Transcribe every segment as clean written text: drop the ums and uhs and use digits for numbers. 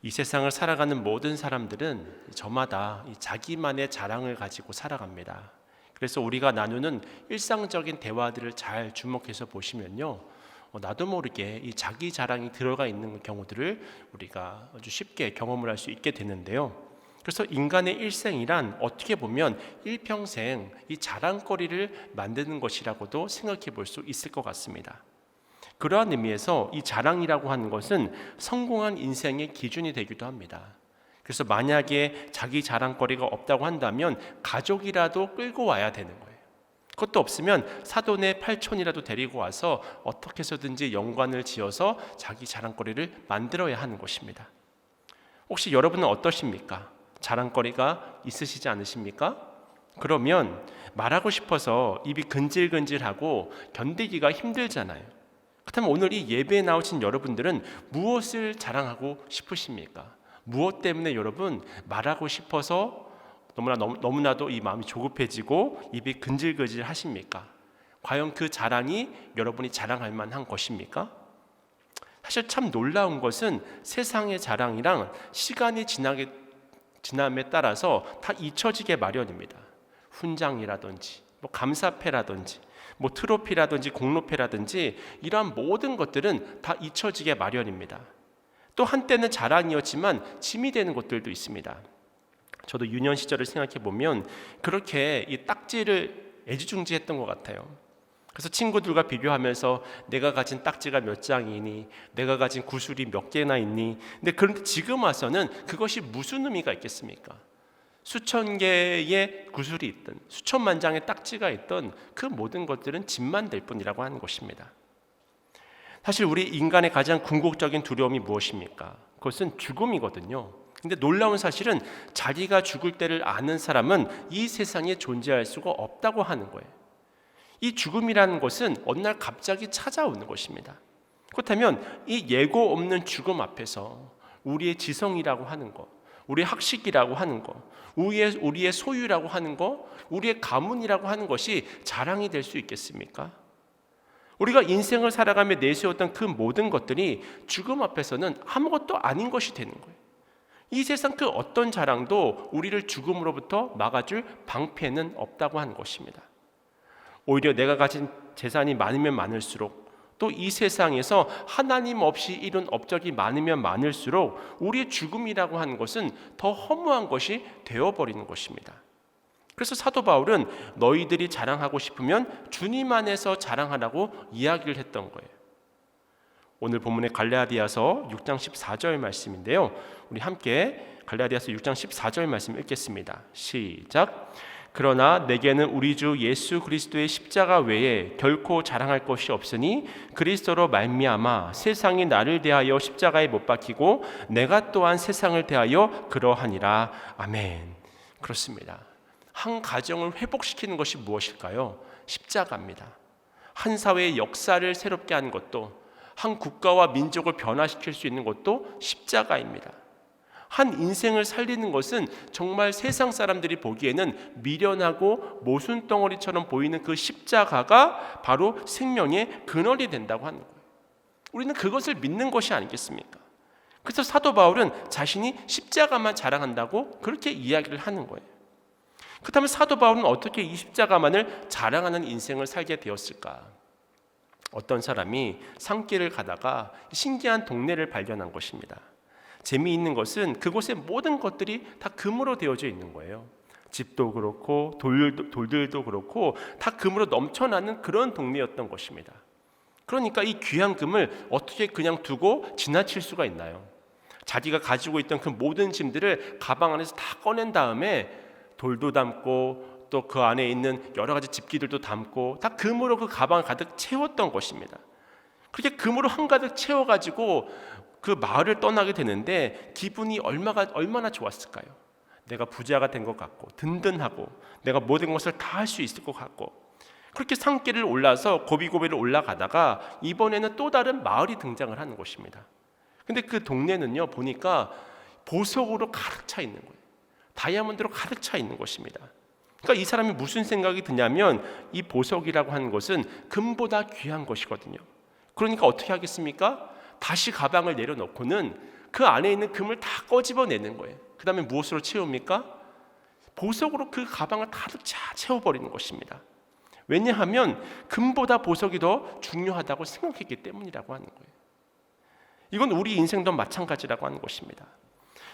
이 세상을 살아가는 모든 사람들은 저마다 자기만의 자랑을 가지고 살아갑니다. 그래서 우리가 나누는 일상적인 대화들을 잘 주목해서 보시면요, 나도 모르게 이 자기 자랑이 들어가 있는 경우들을 우리가 아주 쉽게 경험을 할 수 있게 되는데요. 그래서 인간의 일생이란 어떻게 보면 일평생 이 자랑거리를 만드는 것이라고도 생각해 볼 수 있을 것 같습니다. 그러한 의미에서 이 자랑이라고 하는 것은 성공한 인생의 기준이 되기도 합니다. 그래서 만약에 자기 자랑거리가 없다고 한다면 가족이라도 끌고 와야 되는 거예요. 그것도 없으면 사돈의 팔촌이라도 데리고 와서 어떻게 해서든지 연관을 지어서 자기 자랑거리를 만들어야 하는 것입니다. 혹시 여러분은 어떠십니까? 자랑거리가 있으시지 않으십니까? 그러면 말하고 싶어서 입이 근질근질하고 견디기가 힘들잖아요. 그렇다면 오늘 이 예배에 나오신 여러분들은 무엇을 자랑하고 싶으십니까? 무엇 때문에 여러분 말하고 싶어서 너무나도 이 마음이 조급해지고 입이 근질근질 하십니까? 과연 그 자랑이 여러분이 자랑할 만한 것입니까? 사실 참 놀라운 것은 세상의 자랑이랑 시간이 지남에 따라서 다 잊혀지게 마련입니다. 훈장이라든지 감사패라든지 트로피라든지 공로패라든지 이러한 모든 것들은 다 잊혀지게 마련입니다. 또 한때는 자랑이었지만 짐이 되는 것들도 있습니다. 저도 유년 시절을 생각해 보면 그렇게 이 딱지를 애지중지했던 것 같아요. 그래서 친구들과 비교하면서 내가 가진 딱지가 몇 장이니, 내가 가진 구슬이 몇 개나 있니. 근데 그런데 지금 와서는 그것이 무슨 의미가 있겠습니까? 수천 개의 구슬이 있든 수천만 장의 딱지가 있든 그 모든 것들은 짐만 될 뿐이라고 하는 것입니다. 사실 우리 인간의 가장 궁극적인 두려움이 무엇입니까? 그것은 죽음이거든요. 근데 놀라운 사실은 자기가 죽을 때를 아는 사람은 이 세상에 존재할 수가 없다고 하는 거예요. 이 죽음이라는 것은 어느 날 갑자기 찾아오는 것입니다. 그렇다면 이 예고 없는 죽음 앞에서 우리의 지성이라고 하는 것, 우리의 학식이라고 하는 것, 우리의 소유라고 하는 것, 우리의 가문이라고 하는 것이 자랑이 될 수 있겠습니까? 우리가 인생을 살아가며 내세웠던 그 모든 것들이 죽음 앞에서는 아무것도 아닌 것이 되는 거예요. 이 세상 그 어떤 자랑도 우리를 죽음으로부터 막아줄 방패는 없다고 하는 것입니다. 오히려 내가 가진 재산이 많으면 많을수록, 또 이 세상에서 하나님 없이 이룬 업적이 많으면 많을수록 우리의 죽음이라고 하는 것은 더 허무한 것이 되어버리는 것입니다. 그래서 사도 바울은 너희들이 자랑하고 싶으면 주님 안에서 자랑하라고 이야기를 했던 거예요. 오늘 본문의 갈라디아서 6장 14절 말씀인데요, 우리 함께 갈라디아서 6장 14절 말씀 읽겠습니다. 시작. 그러나 내게는 우리 주 예수 그리스도의 십자가 외에 결코 자랑할 것이 없으니 그리스도로 말미암아 세상이 나를 대하여 십자가에 못 박히고 내가 또한 세상을 대하여 그러하니라. 아멘. 그렇습니다. 한 가정을 회복시키는 것이 무엇일까요? 십자가입니다. 한 사회의 역사를 새롭게 하는 것도, 한 국가와 민족을 변화시킬 수 있는 것도 십자가입니다. 한 인생을 살리는 것은 정말 세상 사람들이 보기에는 미련하고 모순덩어리처럼 보이는 그 십자가가 바로 생명의 근원이 된다고 하는 거예요. 우리는 그것을 믿는 것이 아니겠습니까? 그래서 사도 바울은 자신이 십자가만 자랑한다고 그렇게 이야기를 하는 거예요. 그렇다면 사도 바울은 어떻게 이 십자가만을 자랑하는 인생을 살게 되었을까? 어떤 사람이 산길을 가다가 신기한 동네를 발견한 것입니다. 재미있는 것은 그곳의 모든 것들이 다 금으로 되어져 있는 거예요. 집도 그렇고 돌들도 그렇고 다 금으로 넘쳐나는 그런 동네였던 것입니다. 그러니까 이 귀한 금을 어떻게 그냥 두고 지나칠 수가 있나요? 자기가 가지고 있던 그 모든 짐들을 가방 안에서 다 꺼낸 다음에 돌도 담고 또 그 안에 있는 여러 가지 집기들도 담고 다 금으로 그 가방을 가득 채웠던 것입니다. 그렇게 금으로 한가득 채워가지고 그 마을을 떠나게 되는데 기분이 얼마나 좋았을까요? 내가 부자가 된 것 같고 든든하고 내가 모든 것을 다 할 수 있을 것 같고, 그렇게 산길을 올라서 고비고비를 올라가다가 이번에는 또 다른 마을이 등장을 하는 것입니다. 근데 그 동네는요, 보니까 보석으로 가득 차 있는 거예요. 다이아몬드로 가득 차 있는 것입니다. 그러니까 이 사람이 무슨 생각이 드냐면 이 보석이라고 하는 것은 금보다 귀한 것이거든요. 그러니까 어떻게 하겠습니까? 다시 가방을 내려놓고는 그 안에 있는 금을 다 꺼집어내는 거예요. 그 다음에 무엇으로 채웁니까? 보석으로 그 가방을 가득 채워버리는 것입니다. 왜냐하면 금보다 보석이 더 중요하다고 생각했기 때문이라고 하는 거예요. 이건 우리 인생도 마찬가지라고 하는 것입니다.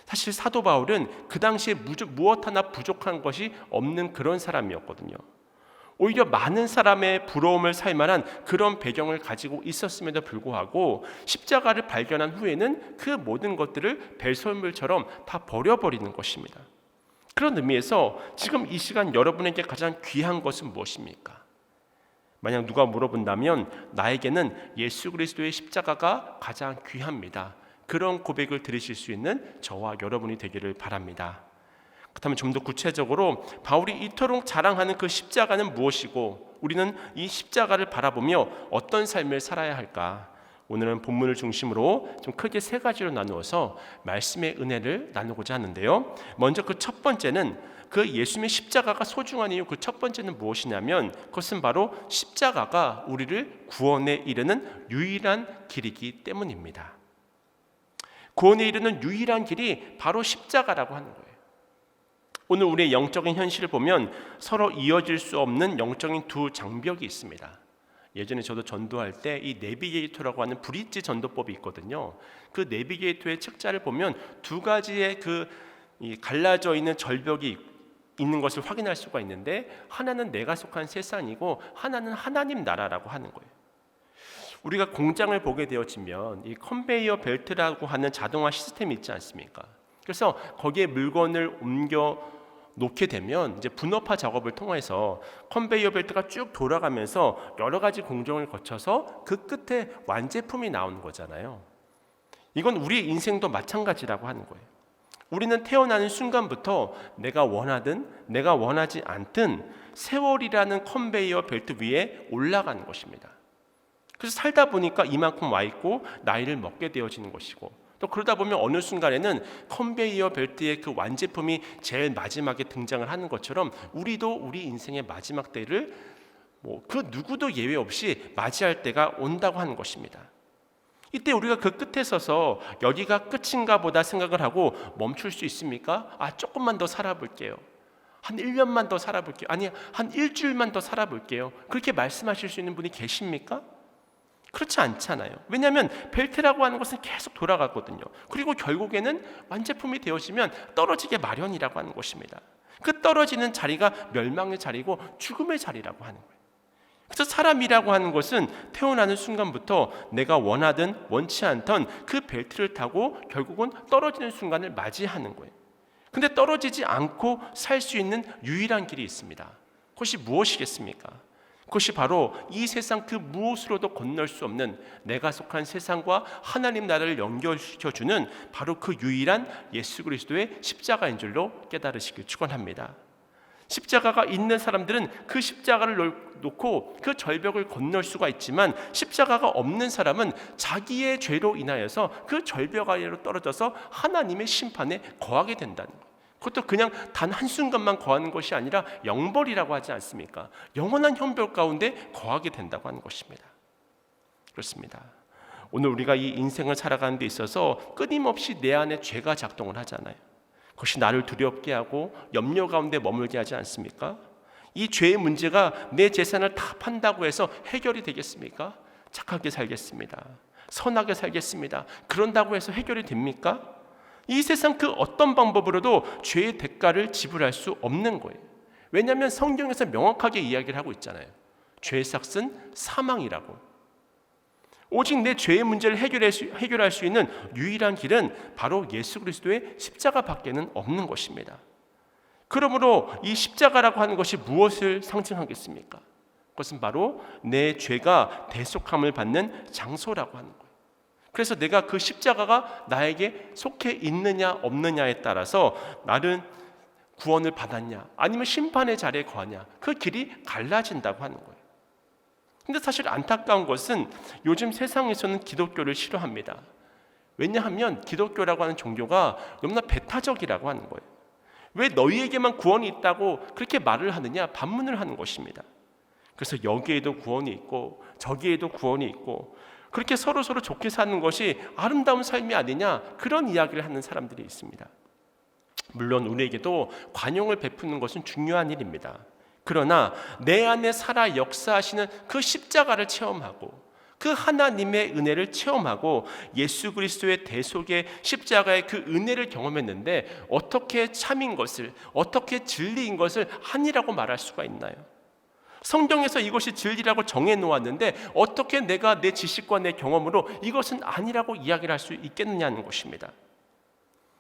사실 사도 바울은 그 당시에 무엇 하나 부족한 것이 없는 그런 사람이었거든요. 오히려 많은 사람의 부러움을 살 만한 그런 배경을 가지고 있었음에도 불구하고 십자가를 발견한 후에는 그 모든 것들을 배설물처럼 다 버려버리는 것입니다. 그런 의미에서 지금 이 시간 여러분에게 가장 귀한 것은 무엇입니까? 만약 누가 물어본다면 나에게는 예수 그리스도의 십자가가 가장 귀합니다. 그런 고백을 들으실 수 있는 저와 여러분이 되기를 바랍니다. 그렇다면 좀 더 구체적으로 바울이 이토록 자랑하는 그 십자가는 무엇이고 우리는 이 십자가를 바라보며 어떤 삶을 살아야 할까? 오늘은 본문을 중심으로 좀 크게 세 가지로 나누어서 말씀의 은혜를 나누고자 하는데요. 먼저 그 첫 번째는 그 예수님의 십자가가 소중한 이유, 그 첫 번째는 무엇이냐면 그것은 바로 십자가가 우리를 구원에 이르는 유일한 길이기 때문입니다. 구원에 이르는 유일한 길이 바로 십자가라고 하는 거예요. 오늘 우리의 영적인 현실을 보면 서로 이어질 수 없는 영적인 두 장벽이 있습니다. 예전에 저도 전도할 때 이 내비게이터라고 하는 브릿지 전도법이 있거든요. 그 내비게이터의 책자를 보면 두 가지의 갈라져 있는 절벽이 있는 것을 확인할 수가 있는데 하나는 내가 속한 세상이고 하나는 하나님 나라라고 하는 거예요. 우리가 공장을 보게 되어지면 이 컨베이어 벨트라고 하는 자동화 시스템이 있지 않습니까? 그래서 거기에 물건을 옮겨 놓게 되면 이제 분업화 작업을 통해서 컨베이어 벨트가 쭉 돌아가면서 여러 가지 공정을 거쳐서 그 끝에 완제품이 나오는 거잖아요. 이건 우리 인생도 마찬가지라고 하는 거예요. 우리는 태어나는 순간부터 내가 원하든 내가 원하지 않든 세월이라는 컨베이어 벨트 위에 올라가는 것입니다. 그래서 살다 보니까 이만큼 와 있고 나이를 먹게 되어지는 것이고 또 그러다 보면 어느 순간에는 컨베이어 벨트의 그 완제품이 제일 마지막에 등장을 하는 것처럼 우리도 우리 인생의 마지막 때를 그 누구도 예외 없이 맞이할 때가 온다고 하는 것입니다. 이때 우리가 그 끝에 서서 여기가 끝인가 보다 생각을 하고 멈출 수 있습니까? 조금만 더 살아볼게요. 한 1년만 더 살아볼게요. 아니, 한 일주일만 더 살아볼게요. 그렇게 말씀하실 수 있는 분이 계십니까? 그렇지 않잖아요. 왜냐하면 벨트라고 하는 것은 계속 돌아가거든요. 그리고 결국에는 완제품이 되어지면 떨어지게 마련이라고 하는 것입니다. 그 떨어지는 자리가 멸망의 자리고 죽음의 자리라고 하는 거예요. 그래서 사람이라고 하는 것은 태어나는 순간부터 내가 원하든 원치 않던 그 벨트를 타고 결국은 떨어지는 순간을 맞이하는 거예요. 근데 떨어지지 않고 살 수 있는 유일한 길이 있습니다. 그것이 무엇이겠습니까? 그것이 바로 이 세상 그 무엇으로도 건널 수 없는 내가 속한 세상과 하나님 나라를 연결시켜주는 바로 그 유일한 예수 그리스도의 십자가인 줄로 깨달으시길 축원합니다. 십자가가 있는 사람들은 그 십자가를 놓고 그 절벽을 건널 수가 있지만 십자가가 없는 사람은 자기의 죄로 인하여서 그 절벽 아래로 떨어져서 하나님의 심판에 거하게 된다는 거예요. 그것도 그냥 단 한순간만 거하는 것이 아니라 영벌이라고 하지 않습니까? 영원한 형벌 가운데 거하게 된다고 하는 것입니다. 그렇습니다. 오늘 우리가 이 인생을 살아가는 데 있어서 끊임없이 내 안에 죄가 작동을 하잖아요. 그것이 나를 두렵게 하고 염려 가운데 머물게 하지 않습니까? 이 죄의 문제가 내 재산을 다 판다고 해서 해결이 되겠습니까? 착하게 살겠습니다. 선하게 살겠습니다. 그런다고 해서 해결이 됩니까? 이 세상 그 어떤 방법으로도 죄의 대가를 지불할 수 없는 거예요. 왜냐하면 성경에서 명확하게 이야기를 하고 있잖아요. 죄의 삭은 사망이라고. 오직 내 죄의 문제를 해결할 수 있는 유일한 길은 바로 예수 그리스도의 십자가밖에는 없는 것입니다. 그러므로 이 십자가라고 하는 것이 무엇을 상징하겠습니까? 그것은 바로 내 죄가 대속함을 받는 장소라고 하는 거예요. 그래서 내가 그 십자가가 나에게 속해 있느냐 없느냐에 따라서 나는 구원을 받았냐 아니면 심판의 자리에 거하냐 그 길이 갈라진다고 하는 거예요. 근데 사실 안타까운 것은 요즘 세상에서는 기독교를 싫어합니다. 왜냐하면 기독교라고 하는 종교가 너무나 배타적이라고 하는 거예요. 왜 너희에게만 구원이 있다고 그렇게 말을 하느냐 반문을 하는 것입니다. 그래서 여기에도 구원이 있고 저기에도 구원이 있고 그렇게 서로 좋게 사는 것이 아름다운 삶이 아니냐, 그런 이야기를 하는 사람들이 있습니다. 물론 우리에게도 관용을 베푸는 것은 중요한 일입니다. 그러나 내 안에 살아 역사하시는 그 십자가를 체험하고 그 하나님의 은혜를 체험하고 예수 그리스도의 대속의 십자가의 그 은혜를 경험했는데 어떻게 참인 것을, 어떻게 진리인 것을 아니라고 말할 수가 있나요? 성경에서 이것이 진리라고 정해놓았는데 어떻게 내가 내 지식과 내 경험으로 이것은 아니라고 이야기를 할 수 있겠느냐는 것입니다.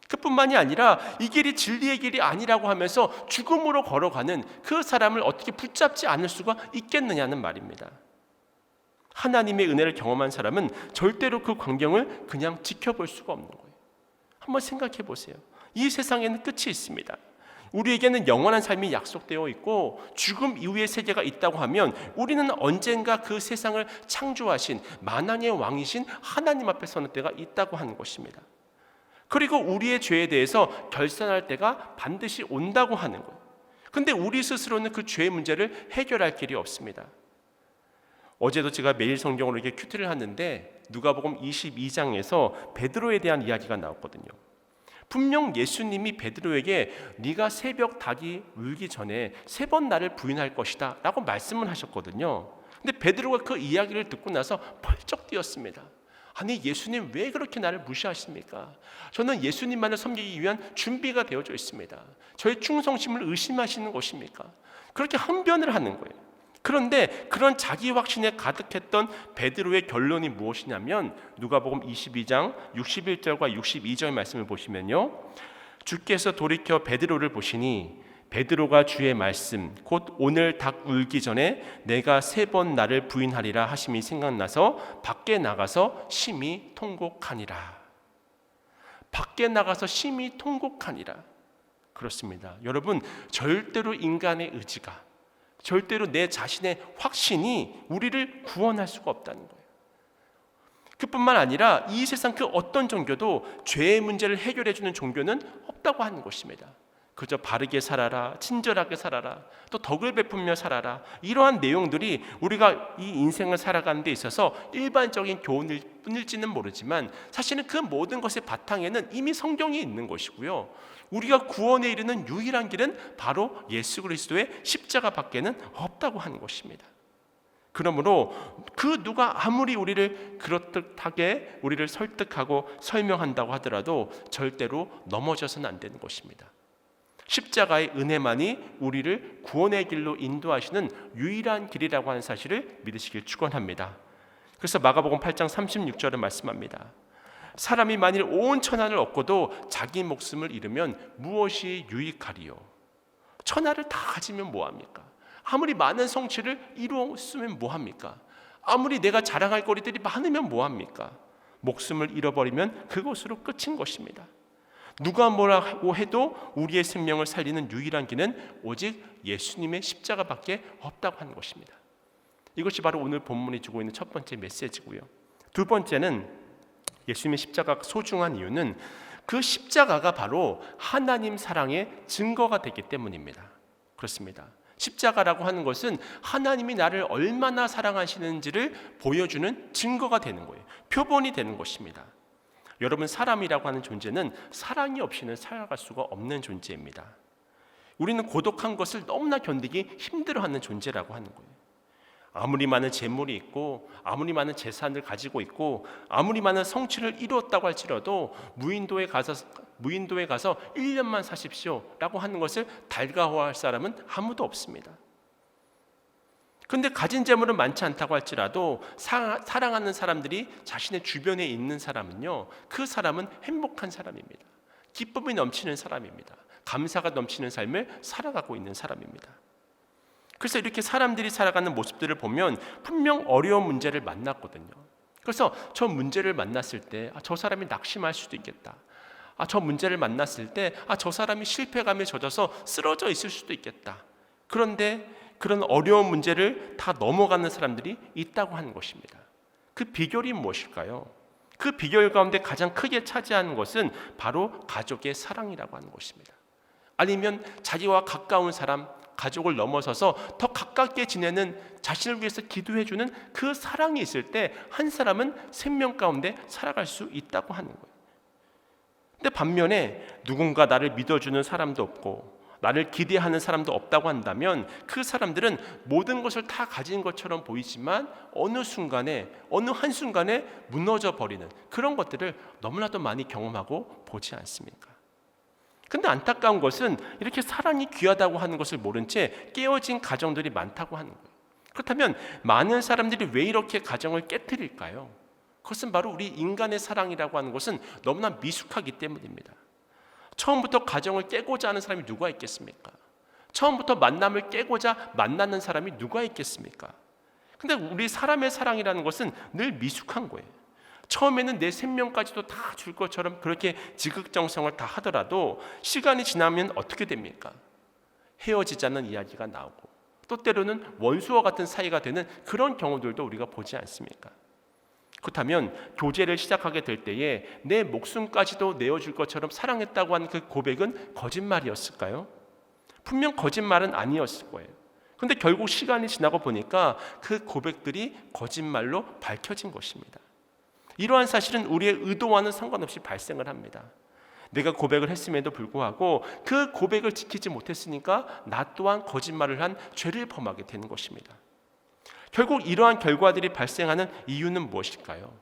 그뿐만이 아니라 이 길이 진리의 길이 아니라고 하면서 죽음으로 걸어가는 그 사람을 어떻게 붙잡지 않을 수가 있겠느냐는 말입니다. 하나님의 은혜를 경험한 사람은 절대로 그 광경을 그냥 지켜볼 수가 없는 거예요. 한번 생각해 보세요. 이 세상에는 끝이 있습니다. 우리에게는 영원한 삶이 약속되어 있고 죽음 이후의 세계가 있다고 하면 우리는 언젠가 그 세상을 창조하신 만왕의 왕이신 하나님 앞에 서는 때가 있다고 하는 것입니다. 그리고 우리의 죄에 대해서 결산할 때가 반드시 온다고 하는 거예요. 근데 우리 스스로는 그 죄의 문제를 해결할 길이 없습니다. 어제도 제가 매일 성경으로 이렇게 큐티를 하는데 누가복음 22장에서 베드로에 대한 이야기가 나왔거든요. 분명 예수님이 베드로에게 네가 새벽 닭이 울기 전에 3번 나를 부인할 것이다 라고 말씀을 하셨거든요. 근데 베드로가 그 이야기를 듣고 나서 펄쩍 뛰었습니다. 아니, 예수님 왜 그렇게 나를 무시하십니까? 저는 예수님만을 섬기기 위한 준비가 되어져 있습니다. 저의 충성심을 의심하시는 것입니까? 그렇게 항변을 하는 거예요. 그런데 그런 자기 확신에 가득했던 베드로의 결론이 무엇이냐면 누가복음 22장 61절과 62절 말씀을 보시면요, 주께서 돌이켜 베드로를 보시니 베드로가 주의 말씀 곧 오늘 닭 울기 전에 내가 3번 나를 부인하리라 하심이 생각나서 밖에 나가서 심히 통곡하니라. 밖에 나가서 심히 통곡하니라. 그렇습니다. 여러분, 절대로 인간의 의지가, 절대로 내 자신의 확신이 우리를 구원할 수가 없다는 거예요. 그뿐만 아니라 이 세상 그 어떤 종교도 죄의 문제를 해결해 주는 종교는 없다고 하는 것입니다. 그저 바르게 살아라, 친절하게 살아라, 또 덕을 베풀며 살아라, 이러한 내용들이 우리가 이 인생을 살아가는 데 있어서 일반적인 교훈일 뿐일지는 모르지만 사실은 그 모든 것의 바탕에는 이미 성경이 있는 것이고요, 우리가 구원에 이르는 유일한 길은 바로 예수 그리스도의 십자가밖에는 없다고 하는 것입니다. 그러므로 그 누가 아무리 우리를 그렇듯하게 우리를 설득하고 설명한다고 하더라도 절대로 넘어져서는 안 되는 것입니다. 십자가의 은혜만이 우리를 구원의 길로 인도하시는 유일한 길이라고 하는 사실을 믿으시길 축원합니다. 그래서 마가복음 8장 36절은 말씀합니다. 사람이 만일 온 천하를 얻고도 자기 목숨을 잃으면 무엇이 유익하리요? 천하를 다 가지면 뭐합니까? 아무리 많은 성취를 이루었으면 뭐합니까? 아무리 내가 자랑할 거리들이 많으면 뭐합니까? 목숨을 잃어버리면 그것으로 끝인 것입니다. 누가 뭐라고 해도 우리의 생명을 살리는 유일한 길은 오직 예수님의 십자가밖에 없다고 하는 것입니다. 이것이 바로 오늘 본문이 주고 있는 첫 번째 메시지고요. 두 번째는 예수님의 십자가가 소중한 이유는 그 십자가가 바로 하나님 사랑의 증거가 되기 때문입니다. 그렇습니다. 십자가라고 하는 것은 하나님이 나를 얼마나 사랑하시는지를 보여주는 증거가 되는 거예요. 표본이 되는 것입니다. 여러분, 사람이라고 하는 존재는 사랑이 없이는 살아갈 수가 없는 존재입니다. 우리는 고독한 것을 너무나 견디기 힘들어하는 존재라고 하는 거예요. 아무리 많은 재물이 있고 아무리 많은 재산을 가지고 있고 아무리 많은 성취를 이루었다고 할지라도 무인도에 가서 1년만 사십시오 라고 하는 것을 달가워할 사람은 아무도 없습니다. 근데 가진 재물은 많지 않다고 할지라도 사랑하는 사람들이 자신의 주변에 있는 사람은요, 그 사람은 행복한 사람입니다. 기쁨이 넘치는 사람입니다. 감사가 넘치는 삶을 살아가고 있는 사람입니다. 그래서 이렇게 사람들이 살아가는 모습들을 보면 분명 어려운 문제를 만났거든요. 그래서 저 문제를 만났을 때 저 사람이 낙심할 수도 있겠다. 저 문제를 만났을 때 저 사람이 실패감에 젖어서 쓰러져 있을 수도 있겠다. 그런데 그런 어려운 문제를 다 넘어가는 사람들이 있다고 하는 것입니다. 그 비결이 무엇일까요? 그 비결 가운데 가장 크게 차지하는 것은 바로 가족의 사랑이라고 하는 것입니다. 아니면 자기와 가까운 사람, 가족을 넘어서서 더 가깝게 지내는, 자신을 위해서 기도해주는 그 사랑이 있을 때 한 사람은 생명 가운데 살아갈 수 있다고 하는 거예요. 근데 반면에 누군가 나를 믿어주는 사람도 없고 나를 기대하는 사람도 없다고 한다면 그 사람들은 모든 것을 다 가진 것처럼 보이지만 어느 순간에, 어느 한순간에 무너져 버리는 그런 것들을 너무나도 많이 경험하고 보지 않습니까? 근데 안타까운 것은 이렇게 사랑이 귀하다고 하는 것을 모른 채 깨어진 가정들이 많다고 하는 거예요. 그렇다면 많은 사람들이 왜 이렇게 가정을 깨트릴까요? 그것은 바로 우리 인간의 사랑이라고 하는 것은 너무나 미숙하기 때문입니다. 처음부터 가정을 깨고자 하는 사람이 누가 있겠습니까? 처음부터 만남을 깨고자 만나는 사람이 누가 있겠습니까? 근데 우리 사람의 사랑이라는 것은 늘 미숙한 거예요. 처음에는 내 생명까지도 다 줄 것처럼 그렇게 지극정성을 다 하더라도 시간이 지나면 어떻게 됩니까? 헤어지자는 이야기가 나오고 또 때로는 원수와 같은 사이가 되는 그런 경우들도 우리가 보지 않습니까? 그렇다면 교제를 시작하게 될 때에 내 목숨까지도 내어줄 것처럼 사랑했다고 하는 그 고백은 거짓말이었을까요? 분명 거짓말은 아니었을 거예요. 그런데 결국 시간이 지나고 보니까 그 고백들이 거짓말로 밝혀진 것입니다. 이러한 사실은 우리의 의도와는 상관없이 발생을 합니다. 내가 고백을 했음에도 불구하고 그 고백을 지키지 못했으니까 나 또한 거짓말을 한 죄를 범하게 되는 것입니다. 결국 이러한 결과들이 발생하는 이유는 무엇일까요?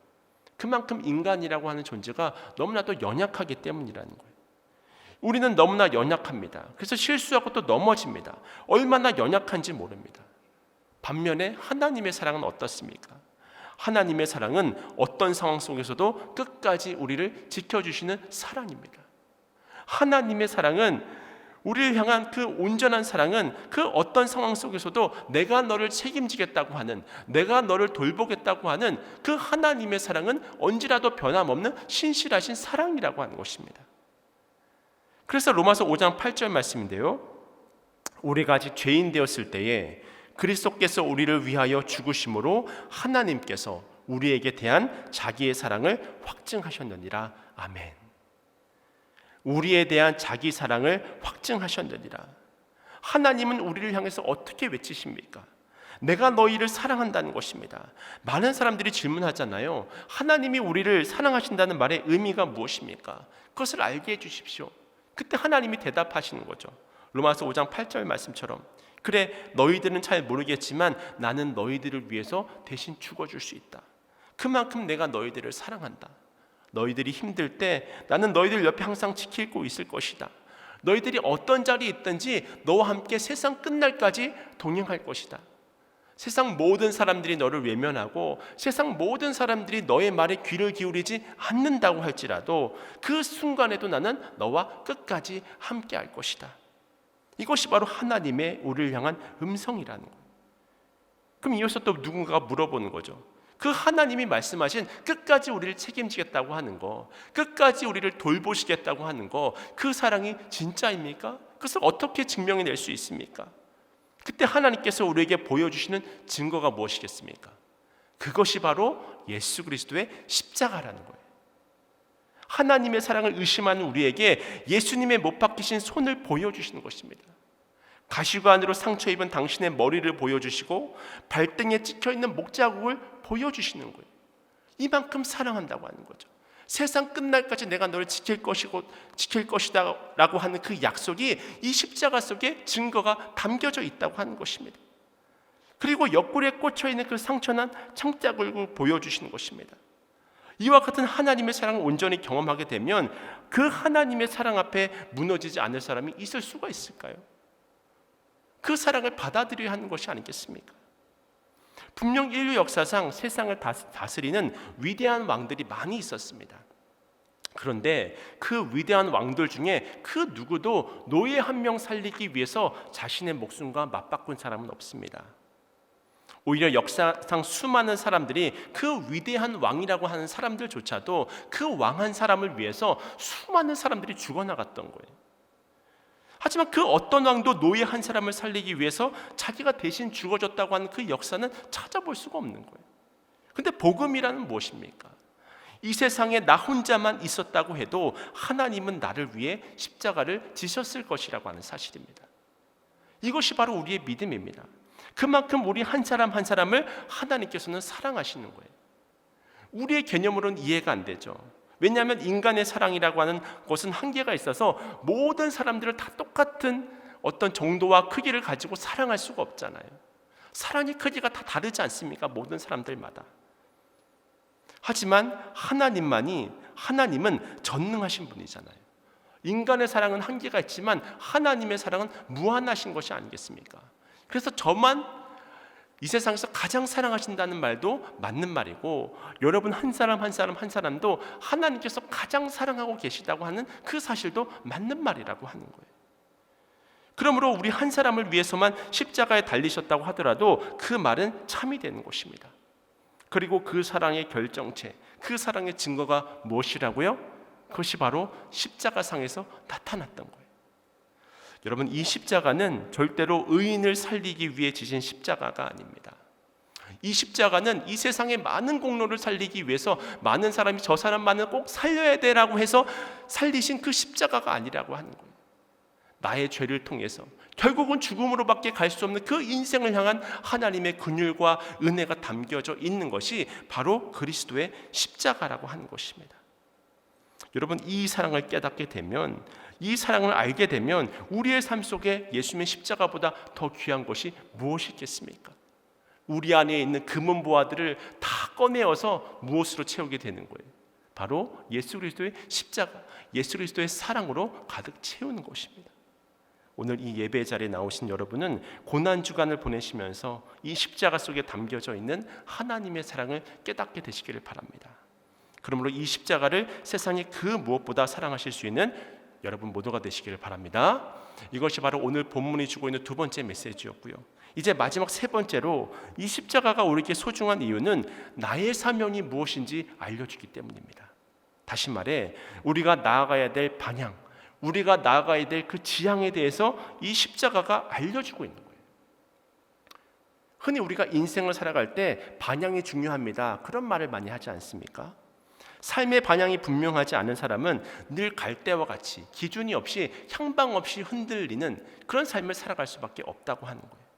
그만큼 인간이라고 하는 존재가 너무나도 연약하기 때문이라는 거예요. 우리는 너무나 연약합니다. 그래서 실수하고 또 넘어집니다. 얼마나 연약한지 모릅니다. 반면에 하나님의 사랑은 어떻습니까? 하나님의 사랑은 어떤 상황 속에서도 끝까지 우리를 지켜주시는 사랑입니다. 하나님의 사랑은, 우리를 향한 그 온전한 사랑은 그 어떤 상황 속에서도 내가 너를 책임지겠다고 하는, 내가 너를 돌보겠다고 하는 그 하나님의 사랑은 언제라도 변함없는 신실하신 사랑이라고 하는 것입니다. 그래서 로마서 5장 8절 말씀인데요, 우리가 아직 죄인 되었을 때에 그리스도께서 우리를 위하여 죽으심으로 하나님께서 우리에게 대한 자기의 사랑을 확증하셨느니라. 아멘. 우리에 대한 자기 사랑을 확증하셨느니라. 하나님은 우리를 향해서 어떻게 외치십니까? 내가 너희를 사랑한다는 것입니다. 많은 사람들이 질문하잖아요. 하나님이 우리를 사랑하신다는 말의 의미가 무엇입니까? 그것을 알게 해주십시오. 그때 하나님이 대답하시는 거죠. 로마서 5장 8절 말씀처럼, 그래 너희들은 잘 모르겠지만 나는 너희들을 위해서 대신 죽어줄 수 있다. 그만큼 내가 너희들을 사랑한다. 너희들이 힘들 때 나는 너희들 옆에 항상 지키고 있을 것이다. 너희들이 어떤 자리에 있든지 너와 함께 세상 끝날까지 동행할 것이다. 세상 모든 사람들이 너를 외면하고 세상 모든 사람들이 너의 말에 귀를 기울이지 않는다고 할지라도 그 순간에도 나는 너와 끝까지 함께 할 것이다. 이것이 바로 하나님의 우리를 향한 음성이라는 거예요. 그럼 이어서 또 누군가가 물어보는 거죠. 그 하나님이 말씀하신 끝까지 우리를 책임지겠다고 하는 거, 끝까지 우리를 돌보시겠다고 하는 거, 그 사랑이 진짜입니까? 그것을 어떻게 증명해낼 수 있습니까? 그때 하나님께서 우리에게 보여주시는 증거가 무엇이겠습니까? 그것이 바로 예수 그리스도의 십자가라는 거예요. 하나님의 사랑을 의심하는 우리에게 예수님의 못 박히신 손을 보여주시는 것입니다. 가시관으로 상처 입은 당신의 머리를 보여주시고 발등에 찍혀있는 목자국을 보여주시는 거예요. 이만큼 사랑한다고 하는 거죠. 세상 끝날까지 내가 너를 지킬 것이다 라고 하는 그 약속이 이 십자가 속에 증거가 담겨져 있다고 하는 것입니다. 그리고 옆구리에 꽂혀있는 그 상처난 창자국을 보여주시는 것입니다. 이와 같은 하나님의 사랑을 온전히 경험하게 되면 그 하나님의 사랑 앞에 무너지지 않을 사람이 있을 수가 있을까요? 그 사랑을 받아들여야 하는 것이 아니겠습니까? 분명 인류 역사상 세상을 다스리는 위대한 왕들이 많이 있었습니다. 그런데 그 위대한 왕들 중에 그 누구도 노예 한 명 살리기 위해서 자신의 목숨과 맞바꾼 사람은 없습니다. 오히려 역사상 수많은 사람들이 그 위대한 왕이라고 하는 사람들조차도 그 왕 한 사람을 위해서 수많은 사람들이 죽어나갔던 거예요. 하지만 그 어떤 왕도 노예 한 사람을 살리기 위해서 자기가 대신 죽어줬다고 하는 그 역사는 찾아볼 수가 없는 거예요. 근데 복음이라는 무엇입니까? 이 세상에 나 혼자만 있었다고 해도 하나님은 나를 위해 십자가를 지셨을 것이라고 하는 사실입니다. 이것이 바로 우리의 믿음입니다. 그만큼 우리 한 사람 한 사람을 하나님께서는 사랑하시는 거예요. 우리의 개념으로는 이해가 안 되죠. 왜냐하면 인간의 사랑이라고 하는 것은 한계가 있어서 모든 사람들을 다 똑같은 어떤 정도와 크기를 가지고 사랑할 수가 없잖아요. 사랑의 크기가 다 다르지 않습니까? 모든 사람들마다. 하지만 하나님은 전능하신 분이잖아요. 인간의 사랑은 한계가 있지만 하나님의 사랑은 무한하신 것이 아니겠습니까? 그래서 저만 이 세상에서 가장 사랑하신다는 말도 맞는 말이고, 여러분 한 사람 한 사람도 하나님께서 가장 사랑하고 계시다고 하는 그 사실도 맞는 말이라고 하는 거예요. 그러므로 우리 한 사람을 위해서만 십자가에 달리셨다고 하더라도 그 말은 참이 되는 것입니다. 그리고 그 사랑의 결정체, 그 사랑의 증거가 무엇이라고요? 그것이 바로 십자가상에서 나타났던 거예요. 여러분, 이 십자가는 절대로 의인을 살리기 위해 지신 십자가가 아닙니다. 이 십자가는 이 세상의 많은 공로를 살리기 위해서 많은 사람이 저 사람만은 꼭 살려야 되라고 해서 살리신 그 십자가가 아니라고 하는 거예요. 나의 죄를 통해서 결국은 죽음으로밖에 갈 수 없는 그 인생을 향한 하나님의 긍휼과 은혜가 담겨져 있는 것이 바로 그리스도의 십자가라고 하는 것입니다. 여러분, 이 사랑을 깨닫게 되면, 이 사랑을 알게 되면 우리의 삶 속에 예수님의 십자가보다 더 귀한 것이 무엇이 있겠습니까? 우리 안에 있는 금은 보화들을 다 꺼내어서 무엇으로 채우게 되는 거예요? 바로 예수 그리스도의 십자가, 예수 그리스도의 사랑으로 가득 채우는 것입니다. 오늘 이 예배 자리에 나오신 여러분은 고난 주간을 보내시면서 이 십자가 속에 담겨져 있는 하나님의 사랑을 깨닫게 되시기를 바랍니다. 그러므로 이 십자가를 세상의 그 무엇보다 사랑하실 수 있는 여러분 모두가 되시기를 바랍니다. 이것이 바로 오늘 본문이 주고 있는 두 번째 메시지였고요. 이제 마지막 세 번째로, 이 십자가가 우리에게 소중한 이유는 나의 사명이 무엇인지 알려주기 때문입니다. 다시 말해, 우리가 나아가야 될 방향, 우리가 나아가야 될 그 지향에 대해서 이 십자가가 알려주고 있는 거예요. 흔히 우리가 인생을 살아갈 때 방향이 중요합니다, 그런 말을 많이 하지 않습니까? 삶의 방향이 분명하지 않은 사람은 늘 갈대와 같이 기준이 없이, 향방 없이 흔들리는 그런 삶을 살아갈 수밖에 없다고 하는 거예요.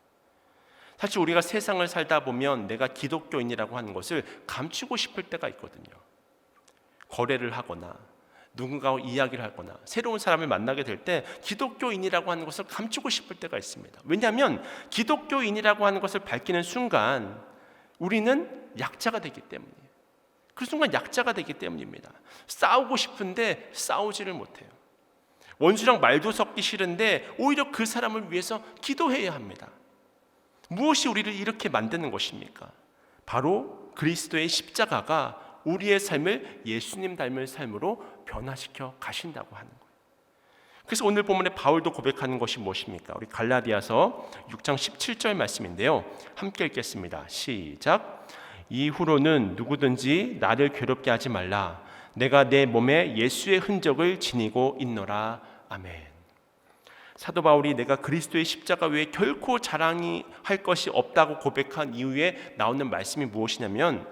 사실 우리가 세상을 살다 보면 내가 기독교인이라고 하는 것을 감추고 싶을 때가 있거든요. 거래를 하거나 누군가와 이야기를 하거나 새로운 사람을 만나게 될 때 기독교인이라고 하는 것을 감추고 싶을 때가 있습니다. 왜냐하면 기독교인이라고 하는 것을 밝히는 순간 우리는 약자가 되기 때문이에요. 그 순간 약자가 되기 때문입니다. 싸우고 싶은데 싸우지를 못해요. 원수랑 말도 섞기 싫은데 오히려 그 사람을 위해서 기도해야 합니다. 무엇이 우리를 이렇게 만드는 것입니까? 바로 그리스도의 십자가가 우리의 삶을 예수님 닮은 삶으로 변화시켜 가신다고 하는 거예요. 그래서 오늘 본문에 바울도 고백하는 것이 무엇입니까? 우리 갈라디아서 6장 17절 말씀인데요, 함께 읽겠습니다. 시작. 이후로는 누구든지 나를 괴롭게 하지 말라. 내가 내 몸에 예수의 흔적을 지니고 있노라. 아멘. 사도 바울이 내가 그리스도의 십자가 외에 결코 자랑이 할 것이 없다고 고백한 이후에 나오는 말씀이 무엇이냐면,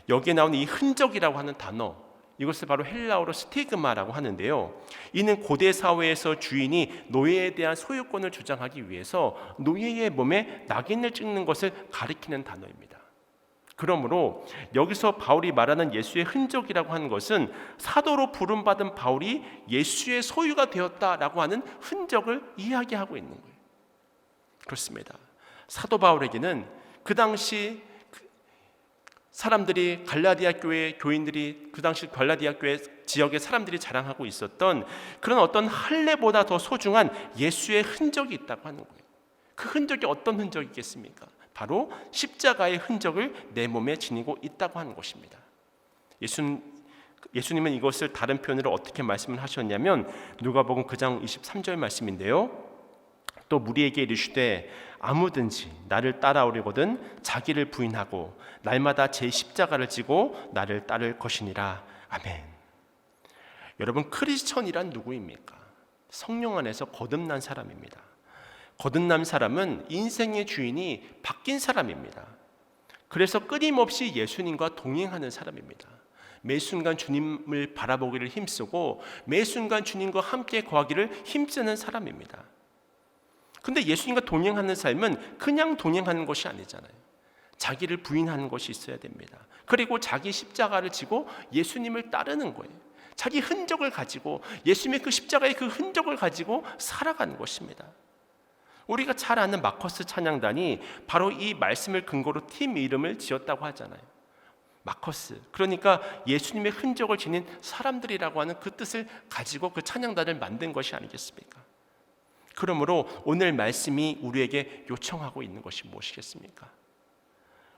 여기에 나오는 이 흔적이라고 하는 단어, 이것을 바로 헬라어로 스티그마라고 하는데요, 이는 고대 사회에서 주인이 노예에 대한 소유권을 주장하기 위해서 노예의 몸에 낙인을 찍는 것을 가리키는 단어입니다. 그러므로 여기서 바울이 말하는 예수의 흔적이라고 하는 것은 사도로 부름받은 바울이 예수의 소유가 되었다라고 하는 흔적을 이야기하고 있는 거예요. 그렇습니다. 사도 바울에게는 그 당시 사람들이, 갈라디아 교회 교인들이, 그 당시 갈라디아 교회 지역의 사람들이 자랑하고 있었던 그런 어떤 할례보다 더 소중한 예수의 흔적이 있다고 하는 거예요. 그 흔적이 어떤 흔적이겠습니까? 바로 십자가의 흔적을 내 몸에 지니고 있다고 하는 것입니다. 예수님은 이것을 다른 표현으로 어떻게 말씀을 하셨냐면, 누가복음 9장 23절 말씀인데요, 또 무리에게 이르시되 아무든지 나를 따라오려거든 자기를 부인하고 날마다 제 십자가를 지고 나를 따를 것이니라. 아멘. 여러분, 크리스천이란 누구입니까? 성령 안에서 거듭난 사람입니다. 거듭난 사람은 인생의 주인이 바뀐 사람입니다. 그래서 끊임없이 예수님과 동행하는 사람입니다. 매 순간 주님을 바라보기를 힘쓰고 매 순간 주님과 함께 거하기를 힘쓰는 사람입니다. 근데 예수님과 동행하는 삶은 그냥 동행하는 것이 아니잖아요. 자기를 부인하는 것이 있어야 됩니다. 그리고 자기 십자가를 지고 예수님을 따르는 거예요. 자기 흔적을 가지고 예수님의 그 십자가의 그 흔적을 가지고 살아가는 것입니다. 우리가 잘 아는 마커스 찬양단이 바로 이 말씀을 근거로 팀 이름을 지었다고 하잖아요. 마커스, 그러니까 예수님의 흔적을 지닌 사람들이라고 하는 그 뜻을 가지고 그 찬양단을 만든 것이 아니겠습니까? 그러므로 오늘 말씀이 우리에게 요청하고 있는 것이 무엇이겠습니까?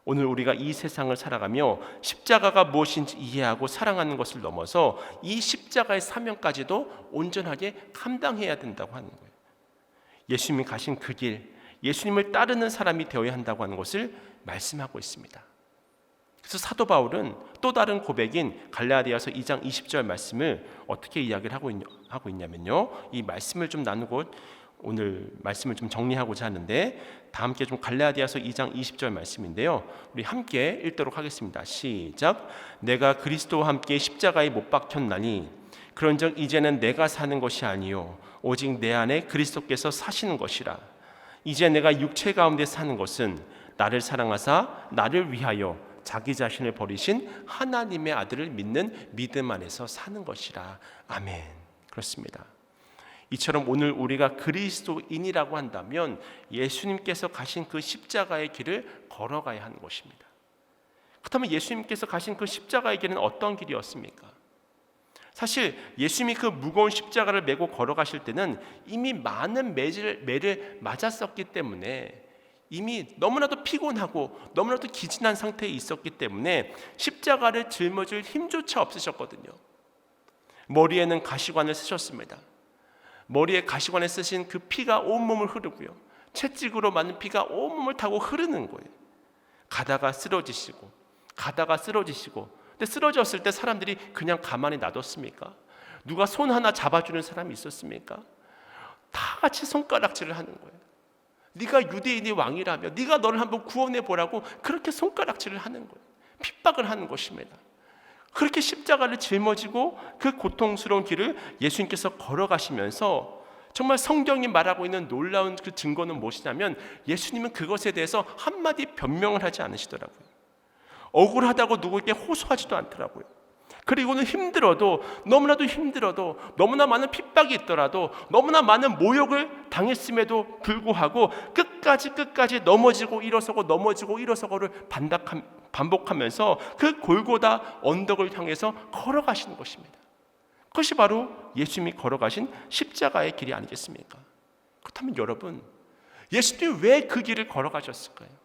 오늘 우리가 이 세상을 살아가며 십자가가 무엇인지 이해하고 사랑하는 것을 넘어서 이 십자가의 사명까지도 온전하게 감당해야 된다고 하는 거예요. 예수님이 가신 그 길, 예수님을 따르는 사람이 되어야 한다고 하는 것을 말씀하고 있습니다. 그래서 사도 바울은 또 다른 고백인 갈라디아서 2장 20절 말씀을 어떻게 이야기를 하고 있냐면요, 이 말씀을 좀 나누고 오늘 말씀을 좀 정리하고자 하는데, 다 함께 좀 갈라디아서 2장 20절 말씀인데요, 우리 함께 읽도록 하겠습니다. 시작. 내가 그리스도와 함께 십자가에 못 박혔나니 그런즉 이제는 내가 사는 것이 아니요 오직 내 안에 그리스도께서 사시는 것이라. 이제 내가 육체 가운데 사는 것은 나를 사랑하사 나를 위하여 자기 자신을 버리신 하나님의 아들을 믿는 믿음 안에서 사는 것이라. 아멘. 그렇습니다. 이처럼 오늘 우리가 그리스도인이라고 한다면 예수님께서 가신 그 십자가의 길을 걸어가야 하는 것입니다. 그렇다면 예수님께서 가신 그 십자가의 길은 어떤 길이었습니까? 사실 예수님이 그 무거운 십자가를 메고 걸어가실 때는 이미 많은 매를 맞았었기 때문에, 이미 너무나도 피곤하고 너무나도 기진한 상태에 있었기 때문에 십자가를 짊어질 힘조차 없으셨거든요. 머리에는 가시관을 쓰셨습니다. 머리에 가시관에 쓰신 그 피가 온몸을 흐르고요, 채찍으로 맞는 피가 온몸을 타고 흐르는 거예요. 가다가 쓰러지시고 가다가 쓰러지시고. 근데 쓰러졌을 때 사람들이 그냥 가만히 놔뒀습니까? 누가 손 하나 잡아주는 사람이 있었습니까? 다 같이 손가락질을 하는 거예요. 네가 유대인의 왕이라며, 네가 너를 한번 구원해 보라고 그렇게 손가락질을 하는 거예요. 핍박을 하는 것입니다. 그렇게 십자가를 짊어지고 그 고통스러운 길을 예수님께서 걸어가시면서, 정말 성경이 말하고 있는 놀라운 그 증거는 무엇이냐면, 예수님은 그것에 대해서 한마디 변명을 하지 않으시더라고요. 억울하다고 누구에게 호소하지도 않더라고요. 그리고는 힘들어도, 너무나도 힘들어도, 너무나 많은 핍박이 있더라도, 너무나 많은 모욕을 당했음에도 불구하고 끝까지 넘어지고 일어서고 넘어지고 일어서고를 반복하면서 그 골고다 언덕을 향해서 걸어가시는 것입니다. 그것이 바로 예수님이 걸어가신 십자가의 길이 아니겠습니까? 그렇다면 여러분, 예수님이 왜 그 길을 걸어가셨을까요?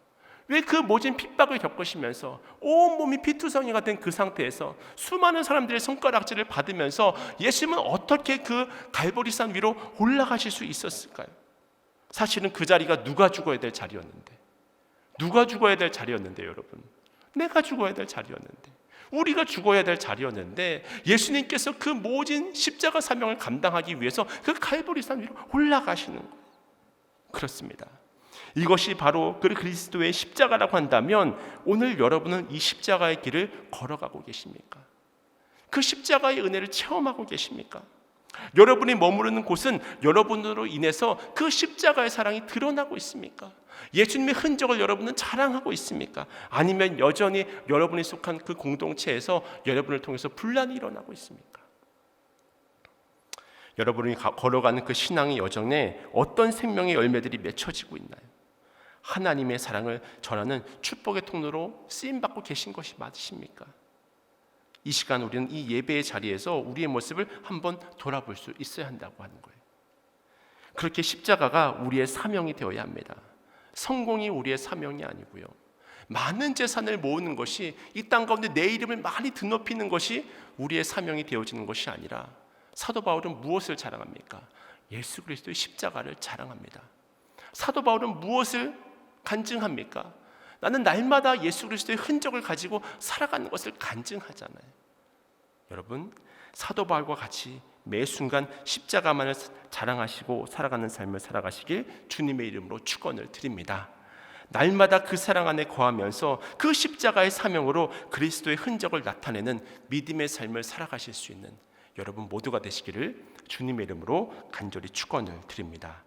왜 그 모진 핍박을 겪으시면서 온몸이 피투성이가 된 그 상태에서 수많은 사람들의 손가락질을 받으면서 예수님은 어떻게 그 갈보리산 위로 올라가실 수 있었을까요? 사실은 그 자리가 누가 죽어야 될 자리였는데, 여러분, 내가 죽어야 될 자리였는데, 우리가 죽어야 될 자리였는데, 예수님께서 그 모진 십자가 사명을 감당하기 위해서 그 갈보리산 위로 올라가시는 거예요. 그렇습니다. 이것이 바로 그 그리스도의 십자가라고 한다면, 오늘 여러분은 이 십자가의 길을 걸어가고 계십니까? 그 십자가의 은혜를 체험하고 계십니까? 여러분이 머무르는 곳은 여러분으로 인해서 그 십자가의 사랑이 드러나고 있습니까? 예수님의 흔적을 여러분은 자랑하고 있습니까? 아니면 여전히 여러분이 속한 그 공동체에서 여러분을 통해서 분란이 일어나고 있습니까? 여러분이 걸어가는 그 신앙의 여정에 어떤 생명의 열매들이 맺혀지고 있나요? 하나님의 사랑을 전하는 축복의 통로로 쓰임받고 계신 것이 맞으십니까? 이 시간 우리는 이 예배의 자리에서 우리의 모습을 한번 돌아볼 수 있어야 한다고 하는 거예요. 그렇게 십자가가 우리의 사명이 되어야 합니다. 성공이 우리의 사명이 아니고요, 많은 재산을 모으는 것이, 이 땅 가운데 내 이름을 많이 드높이는 것이 우리의 사명이 되어지는 것이 아니라, 사도 바울은 무엇을 자랑합니까? 예수 그리스도의 십자가를 자랑합니다. 사도 바울은 무엇을 간증합니까? 나는 날마다 예수 그리스도의 흔적을 가지고 살아가는 것을 간증하잖아요. 여러분, 사도 바울과 같이 매 순간 십자가만을 자랑하시고 살아가는 삶을 살아가시길 주님의 이름으로 축원을 드립니다. 날마다 그 사랑 안에 거하면서 그 십자가의 사명으로 그리스도의 흔적을 나타내는 믿음의 삶을 살아가실 수 있는 여러분 모두가 되시기를 주님의 이름으로 간절히 축원을 드립니다.